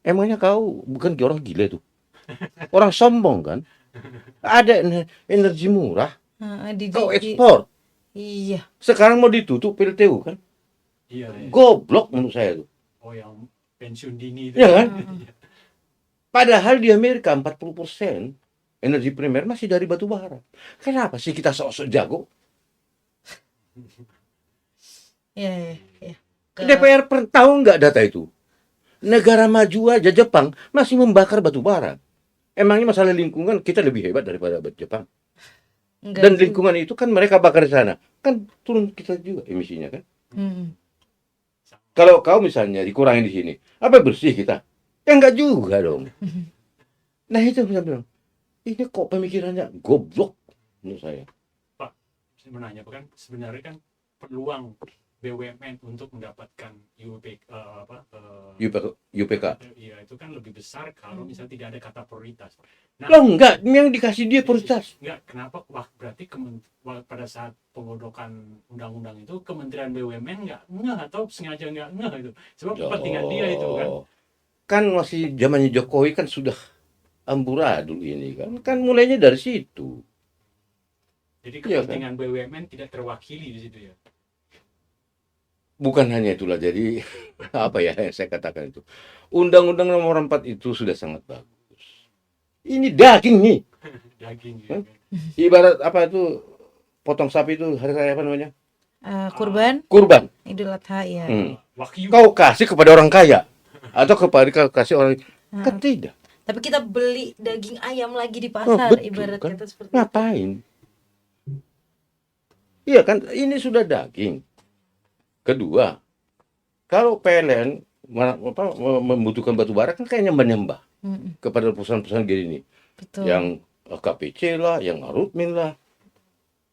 Emangnya kau bukan orang gila tuh? Orang sombong kan? Ada energi murah, kau ekspor. Iya. Sekarang mau ditutup PLTU kan? Iya, iya. Goblok menurut saya tuh. Oh, yang pensiun dini itu. Ya kan? Padahal di Amerika 40% energi primer masih dari batu bara. Kenapa sih kita sok-sok jago? Iya, iya. DPR tahu nggak data itu? Negara maju aja Jepang masih membakar batu bara. Emangnya masalah lingkungan kita lebih hebat daripada Jepang? Enggak Dan juga. lingkungan itu kan mereka bakar di sana. Kan turun kita juga emisinya kan? Kalau kau misalnya dikurangin di sini, apa bersih kita? Ya enggak juga dong. Nah itu saya bilang, ini kok pemikirannya goblok menurut saya. Pak, saya mau nanya, kan sebenarnya kan peluang BUMN untuk mendapatkan UPK. Iya, itu kan lebih besar kalau misalnya tidak ada kata prioritas. Nah, Loh enggak, yang dikasih dia prioritas. enggak, kenapa? Wah, berarti pada saat penggodokan undang-undang itu Kementerian BUMN nggak ngeh atau sengaja nggak ngeh itu. Sebab kepentingan dia itu kan. Kan masih zamannya Jokowi kan sudah amburadul ini kan. Kan mulainya dari situ. Jadi Iya, kepentingan BUMN tidak terwakili di situ ya. Bukan hanya itulah, jadi apa ya yang saya katakan itu. Undang-Undang Nomor 4 itu sudah sangat bagus. Ini daging nih. Daging Hah? ya. Ibarat apa itu, potong sapi itu hari raya apa namanya? Kurban, Kurban. Idul Adha ya. Wagyu. Kau kasih kepada orang kaya atau kau kasih orang kan tidak. Tapi kita beli daging ayam lagi di pasar, betul, ibarat kan? kata seperti itu. Ngapain? Iya kan, ini sudah daging. Kedua, kalau PLN membutuhkan batu bara kan kayak nyembah-nyembah kepada perusahaan-perusahaan gini nih. Betul. Yang KPC lah, yang Arutmin lah.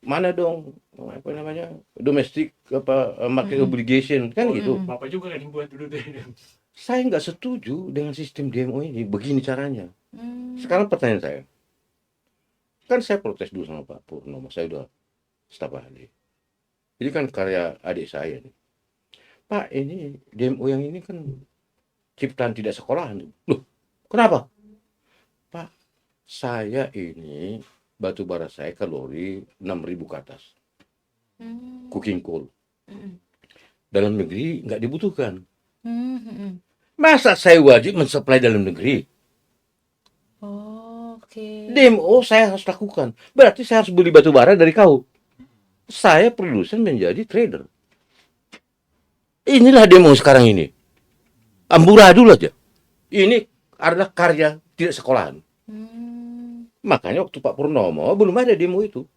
Mana dong apa namanya? Domestic market obligation kan gitu. Bapak juga kan yang buat dulu deh. Saya nggak setuju dengan sistem DMO ini. Begini caranya. Sekarang pertanyaan saya. Kan saya protes dulu sama Pak Purnomo. Saya udah staf ahli. Ini kan karya adik saya nih. Pak, ini DMO yang ini kan ciptaan tidak sekolahan. Loh, kenapa? Pak, saya ini batu bara saya kalori 6.000 ke atas. Cooking coal. Dalam negeri nggak dibutuhkan. Masa saya wajib mensuplai dalam negeri? Oke. DMO saya harus lakukan. Berarti saya harus beli batu bara dari kau. Saya produsen menjadi trader. Inilah demo sekarang ini. Amburadul aja. Ini adalah karya tidak sekolahan. Makanya waktu Pak Purnomo belum ada demo itu.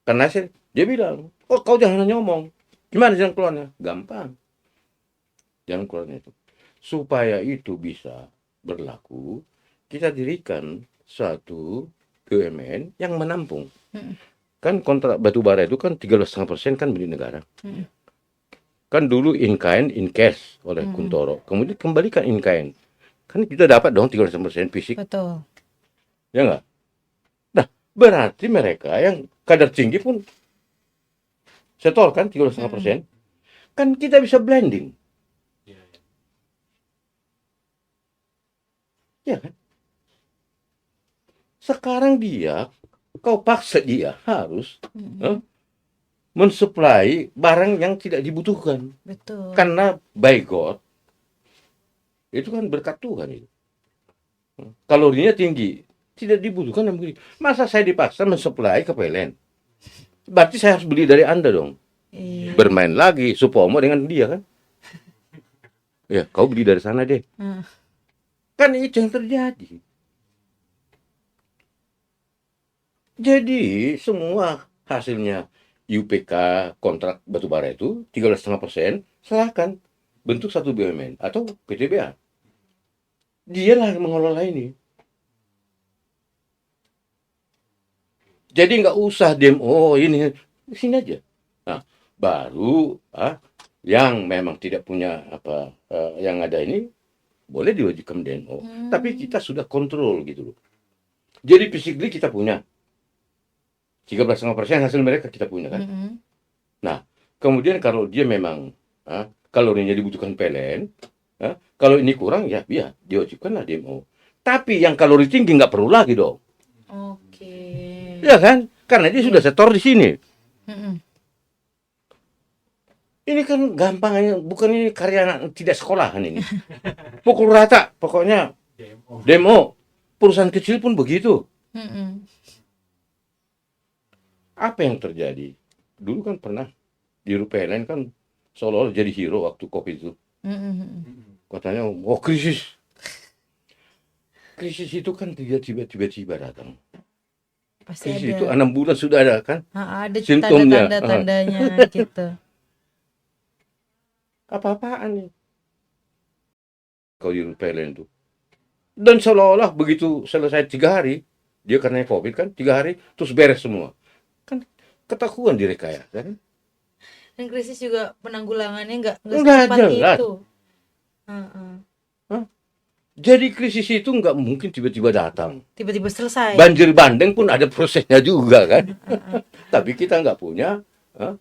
Karena dia bilang, oh kau jangan nyomong. Gimana jalan keluarnya? Gampang. Jalan keluarnya itu. Supaya itu bisa berlaku, kita dirikan suatu BUMN yang menampung. Kan kontrak batu bara itu kan 13,5% kan milik negara. Kan dulu in kind, in cash oleh Kuntoro. Kemudian kembalikan in kind. Kan kita dapat dong 13% fisik. Betul. Ya enggak? Nah, berarti mereka yang kadar tinggi pun setor kan 13,5%. Kan kita bisa blending. Ya kan? Sekarang kau paksa dia harus mensuplai barang yang tidak dibutuhkan. Betul. Karena by God, itu kan berkat Tuhan itu. Kalorinya tinggi, tidak dibutuhkan. Masa saya dipaksa mensuplai ke PLN? Berarti saya harus beli dari Anda dong. Iya. Bermain lagi, Supomo dengan dia kan. Ya, kau beli dari sana deh. Kan itu yang terjadi. Jadi semua hasilnya UPK kontrak batubara itu 13,5% serahkan bentuk satu BUMN atau PTBA. Dialah yang mengelola ini. Jadi nggak usah DMO ini sini aja. Nah, Baru yang memang tidak punya yang ada ini boleh diwajibkan DNO. Tapi kita sudah kontrol gitu loh. Jadi physically kita punya 13,5% hasil mereka kita punya kan. Nah, kemudian kalau dia memang kalorinya dibutuhkan PLN, kalau ini kurang ya diwajibkanlah DMO. Tapi yang kalori tinggi nggak perlu lagi dong. Oke. Ya kan? Karena dia sudah setor di sini. Ini kan gampang aja, bukan ini karya anak tidak sekolahan ini. Pukul rata, pokoknya demo. Perusahaan kecil pun begitu. Apa yang terjadi? Dulu kan pernah di PLN kan seolah-olah jadi hero waktu COVID itu. Katanya, krisis. Krisis itu kan tiba-tiba datang. Pasti Krisis ada. itu 6 bulan sudah ada kan? Ada simptomnya. tanda-tandanya gitu. Apa-apaan nih? Kalau di PLN itu. Dan seolah-olah begitu selesai 3 hari, dia karena COVID kan 3 hari, terus beres semua. Kan ketahuan direkayasa kan? Dan krisis juga penanggulangannya nggak Nggak secepat jelas. itu. Jadi krisis itu nggak mungkin tiba-tiba datang. Tiba-tiba selesai. Banjir bandeng pun ada prosesnya juga kan. Tapi kita nggak punya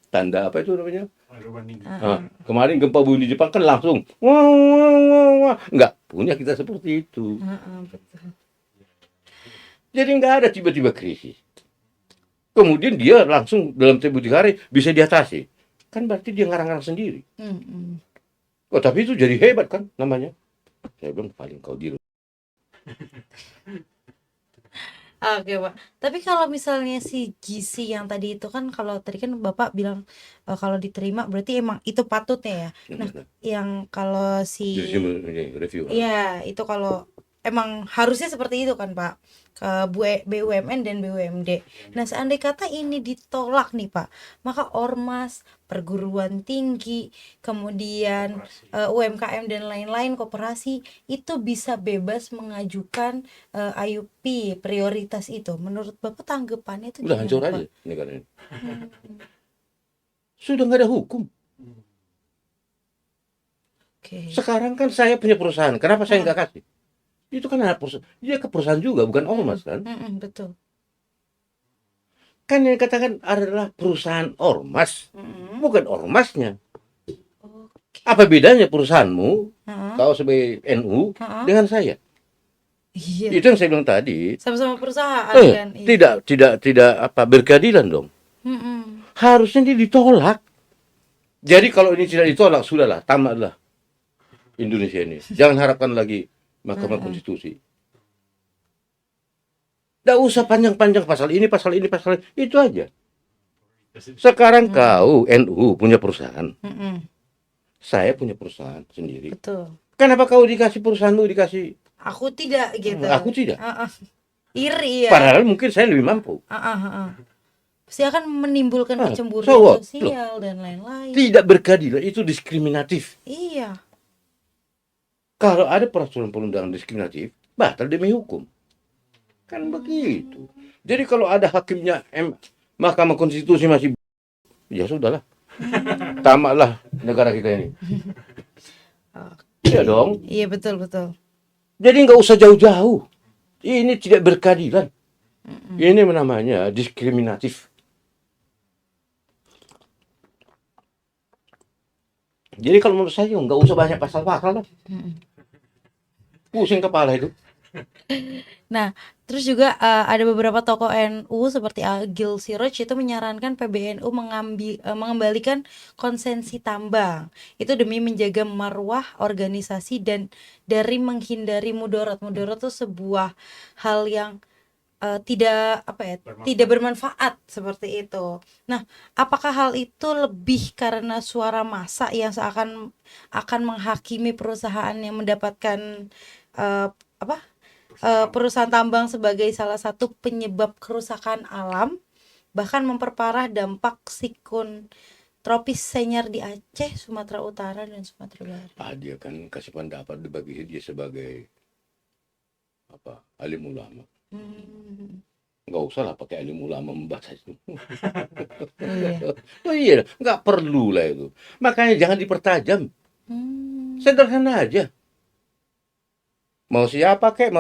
tanda apa itu namanya? Kemarin gempa bumi di Jepang kan langsung wah. Nggak punya kita seperti itu. Betul. Jadi nggak ada tiba-tiba krisis. Kemudian dia langsung dalam tempo 3 hari bisa diatasi. Kan berarti dia ngarang-ngarang sendiri. Tapi itu jadi hebat kan namanya. Saya bilang paling kau diri. Oke, Pak. Tapi kalau misalnya si gizi yang tadi itu kan, kalau tadi kan Bapak bilang kalau diterima berarti emang itu patutnya ya. Nah, yang kalau si review. Iya, itu kalau emang harusnya seperti itu kan, Pak, ke BUMN dan BUMD. Nah, seandainya kata ini ditolak nih, Pak, maka ormas, perguruan tinggi, kemudian UMKM dan lain-lain, koperasi itu bisa bebas mengajukan IUP prioritas itu. Menurut Bapak tanggapannya itu Udah gimana, hancur Pak? aja negara ini. Sudah nggak ada hukum. Oke. Sekarang kan saya punya perusahaan. Kenapa saya nggak kasih? Itu kan anak perusahaan. Dia ke perusahaan juga, bukan ormas kan? Betul. Kan yang katakan adalah perusahaan ormas, bukan ormasnya. Apa bedanya perusahaanmu, kau sebagai NU, dengan saya? Iya. Itu yang saya bilang tadi. Sama-sama perusahaan kan. Tidak berkeadilan dong. Harusnya ini ditolak. Jadi kalau ini tidak ditolak, sudahlah, tamatlah Indonesia ini. Jangan harapkan lagi Mahkamah Konstitusi. Tidak usah panjang-panjang pasal ini, itu aja. Sekarang kau NU punya perusahaan, saya punya perusahaan sendiri. Betul. Kenapa kau dikasih perusahaanmu dikasih? Aku tidak gitu. Aku tidak. Iri ya. Padahal mungkin saya lebih mampu. Pasti akan menimbulkan kecemburuan sosial dan lain-lain. Tidak berkeadilan, itu diskriminatif. Iya. Kalau ada peraturan perundangan diskriminatif, batal demi hukum. Kan begitu. Jadi kalau ada hakimnya Mahkamah Konstitusi masih, ya sudahlah. Tamatlah negara kita ini. Iya dong. Iya, betul. Jadi nggak usah jauh-jauh. Ini tidak berkeadilan. Ini namanya diskriminatif. Jadi kalau menurut saya nggak usah banyak pasal-pasal lah. Pusing kepala itu. Nah, terus juga ada beberapa tokoh NU seperti Agil Siroj itu menyarankan PBNU mengembalikan konsensi tambang. Itu demi menjaga marwah organisasi dan dari menghindari mudarat. Mudarat itu sebuah hal yang tidak bermanfaat seperti itu. Nah, apakah hal itu lebih karena suara massa yang seakan akan menghakimi perusahaan yang mendapatkan perusahaan tambang sebagai salah satu penyebab kerusakan alam, bahkan memperparah dampak siklon tropis Senyar di Aceh, Sumatera Utara dan Sumatera Barat? Dia kan kasih pendapat bagi dia sebagai alim ulama. nggak usah lah pakai alim ulama membahas itu. Iya. Oh iya, nggak perlu lah itu. Makanya jangan dipertajam. Sederhana aja. Mau siapa kek,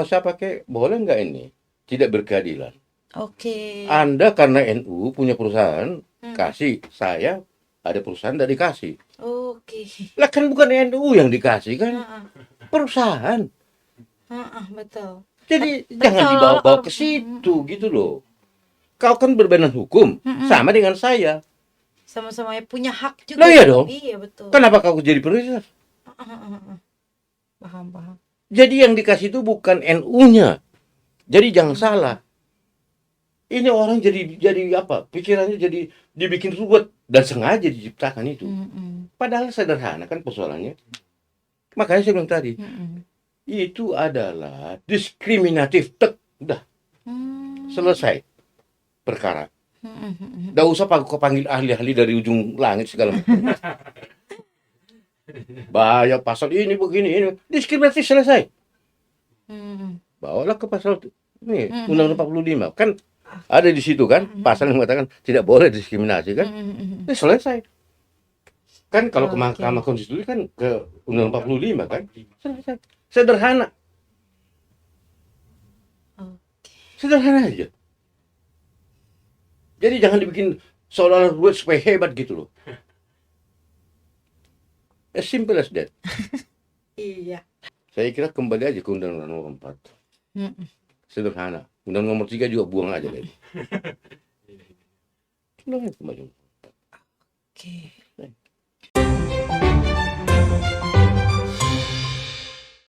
boleh nggak ini? Tidak berkeadilan. Oke. Anda karena NU punya perusahaan, Mm. kasih. Saya ada perusahaan tidak dikasih. Oke. Lah kan bukan NU yang dikasih kan, Heeh. perusahaan. Heeh, betul. Jadi Tapi jangan kalau- dibawa-bawa ke situ gitu loh. Kau kan berbadan hukum, sama dengan saya. Sama-sama punya hak juga. Lah iya dong. Iya, betul. Kenapa kau jadi prioritas? Paham. Jadi yang dikasih itu bukan NU-nya. Jadi jangan salah. Ini orang jadi apa? Pikirannya jadi dibikin ruwet dan sengaja diciptakan itu. Padahal sederhana kan persoalannya. Makanya saya bilang tadi, itu adalah diskriminatif. Tek, udah selesai perkara. Nggak usah kau panggil ahli-ahli dari ujung langit segala macam. Bahaya pasal ini begini ini diskriminatif selesai. Bawalah ke pasal ini Undang-Undang 45 kan ada di situ kan pasal yang mengatakan tidak boleh diskriminasi kan. Ini selesai. Kan kalau ke Mahkamah Konstitusi kan ke Undang-Undang 45 kan. Selesai. Sederhana. Sederhana aja. Jadi jangan dibikin seolah-olah ruwet supaya hebat gitu loh. As simple as that. Iya. Saya kira kembali aja ke Undang-Undang nomor 4. Sederhana. Undang-Undang nomor 3 juga buang aja deh. Kembali. Oke.